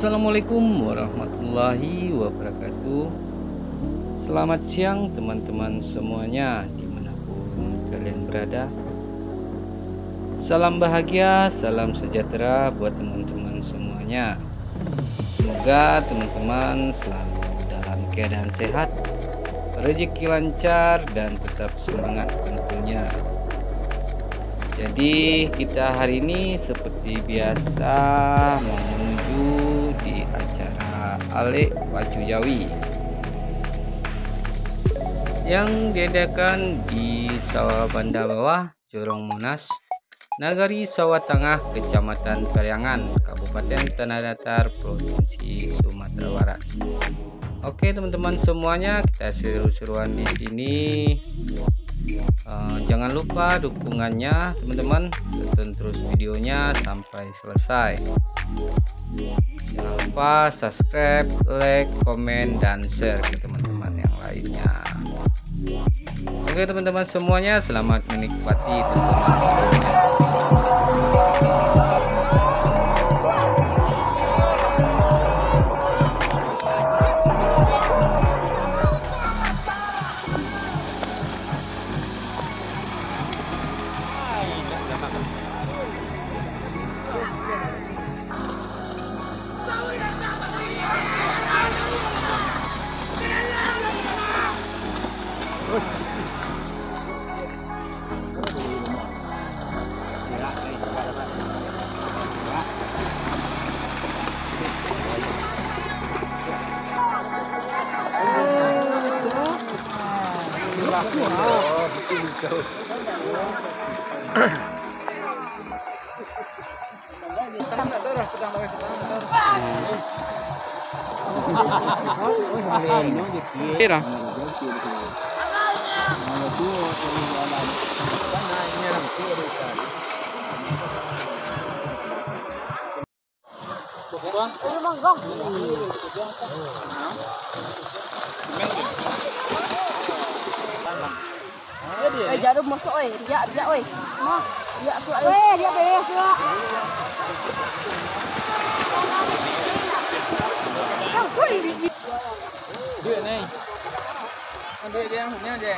Assalamualaikum warahmatullahi wabarakatuh. Selamat siang teman-teman semuanya dimanapun kalian berada. Salam bahagia, salam sejahtera buat teman-teman semuanya. Semoga teman-teman selalu dalam keadaan sehat, rezeki lancar, dan tetap semangat tentunya. Jadi kita hari ini seperti biasa mau menuju di acara Alek Pacu Jawi yang diadakan di Sawah Banda Bawah, Jorong Monas, Nagari Sawah Tengah, Kecamatan Periangan, Kabupaten Tanah Datar, Provinsi Sumatera Barat. Oke teman-teman semuanya, kita seru-seruan di sini. Jangan lupa dukungannya teman-teman, tonton terus videonya sampai selesai. Jangan lupa subscribe, like, komen, dan share ke teman-teman yang lainnya. Oke teman-teman semuanya, selamat menikmati tontonan videonya. Jarum masuk oi, dia oi. Mah, dia suak oi. Dia beres suak. Duit ni. Duit dia punya je.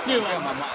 Như vậy mà mọi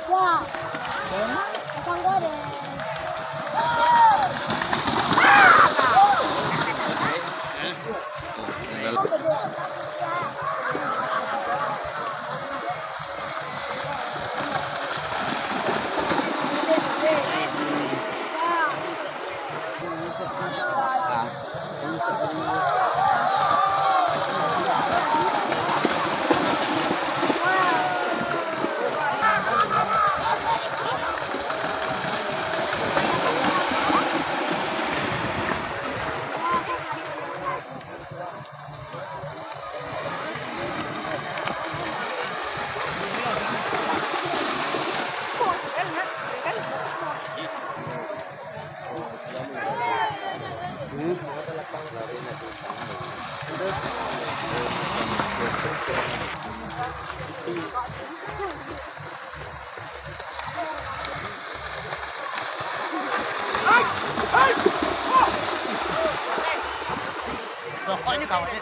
Wah. Pasang gua deh. Rokoknya kawannya.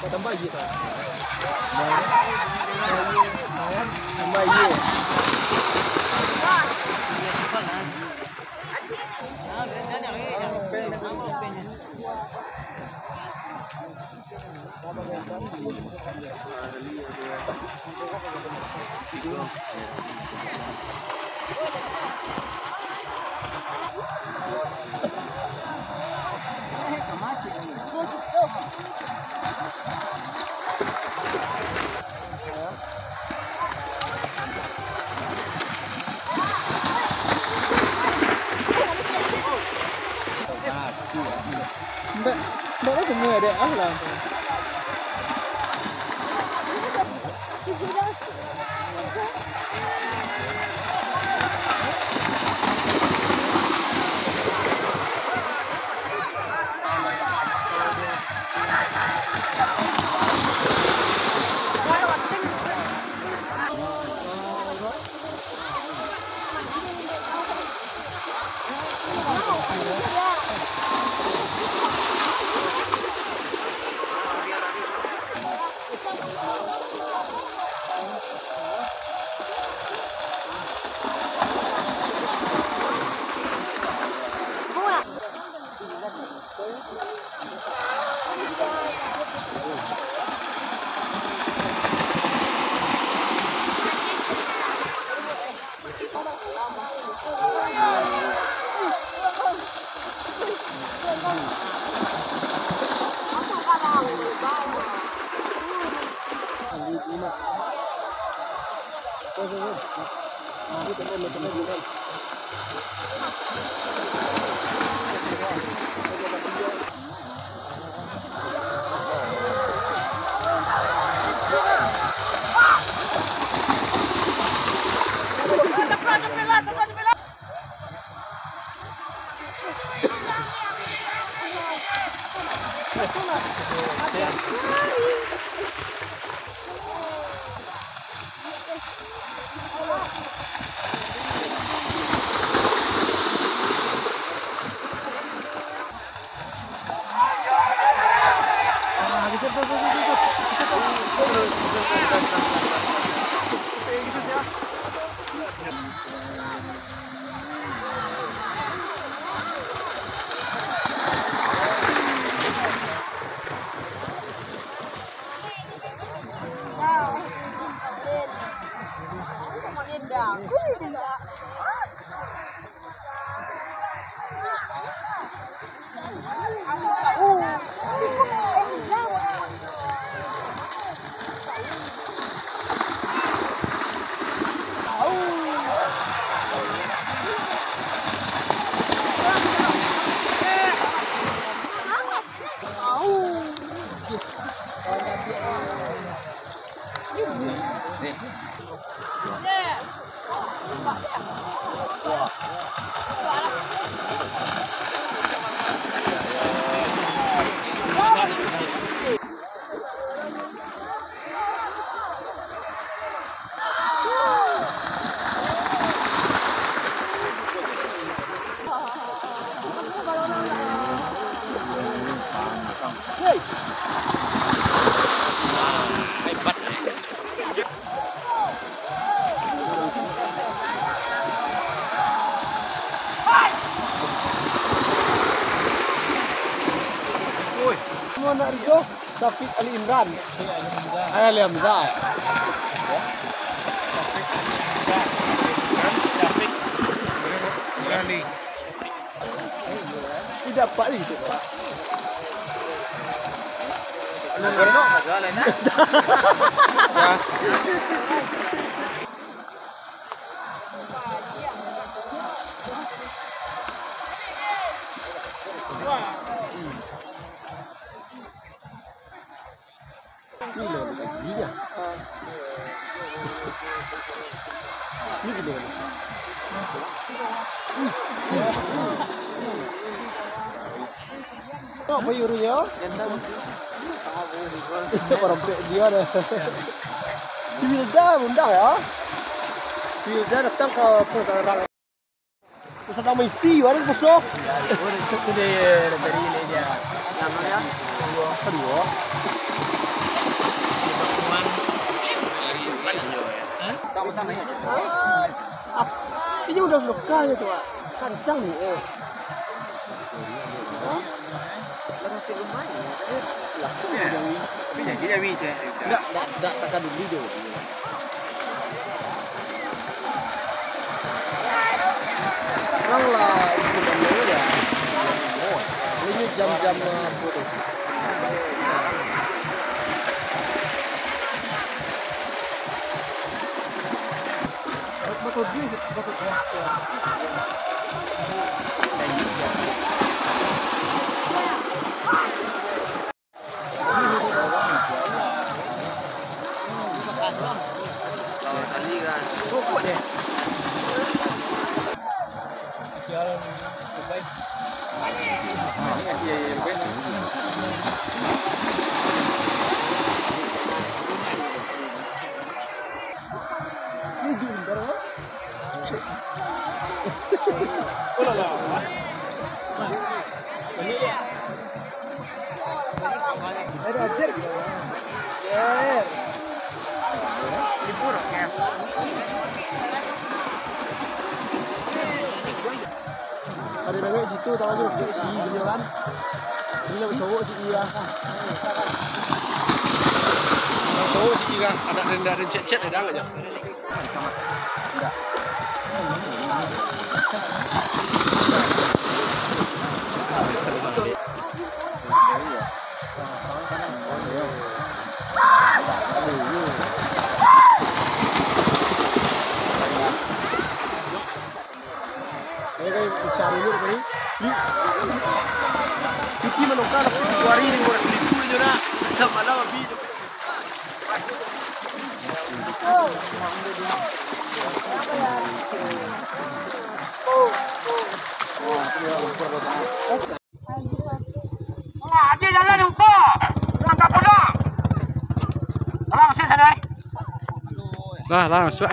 Kau tambah ye tak? Tambah ye. Mbak có người đẹp là Mana Rijo? Syafiq Ali Imran. Ali Hamzah. Syafiq Ali. Tidak Pak itu, Pak. Ano masalah na? Ini gede. Apa yurunya? Orang dia dah. Si Wilda undang ya. Si Wilda datang ke perang. Sedang mengisi orang busuk. Itu dari ini dia. Namanya Kedua. Ini udah suka ya coba. Kancang nih. Tidak takkan dulu dia. Orang lah itu namanya ya. Ini jam-jam foto. Betul dia, betul ya. Rokok deh. Siaran baik. Ini diundar kan? Oh lah. Ada ajar gitu. Ajar. Libur ya. Ada lagi situ tahu tu si beliau kan. Beliau cowok si dia. Cowok si dia ada rendah dan chat ada aja. Enggak. Cari dulu tadi. Iki menukar kuari ni orang itu juga sama lah bi. Ada jalan lupa. Langkah pulang. Salam sih sana. Lah, masuk.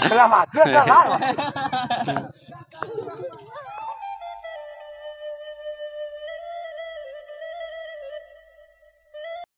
Selamat. Selamat.